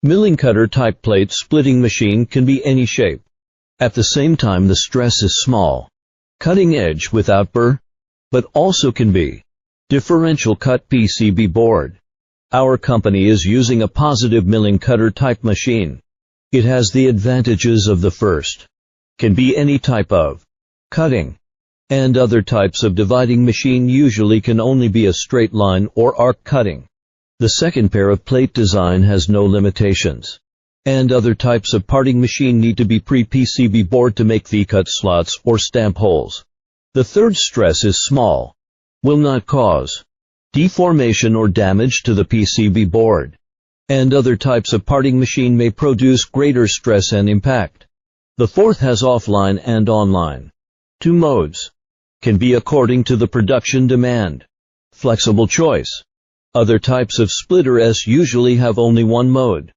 Milling cutter type plate splitting machine can be any shape. At the same time, the stress is small. Cutting edge without burr, but also can be. Differential cut PCB board. Our company is using a positive milling cutter type machine. It has the advantages of the first. Can be any type of cutting. And other types of dividing machine usually can only be a straight line or arc cutting. The second pair of plate design has no limitations. And other types of parting machine need to be pre-PCB board to make V-cut slots or stamp holes. The third stress is small. Will not cause deformation or damage to the PCB board. And other types of parting machine may produce greater stress and impact. The fourth has offline and online. 2 modes. Can be according to the production demand. Flexible choice. Other types of splitters usually have only one mode.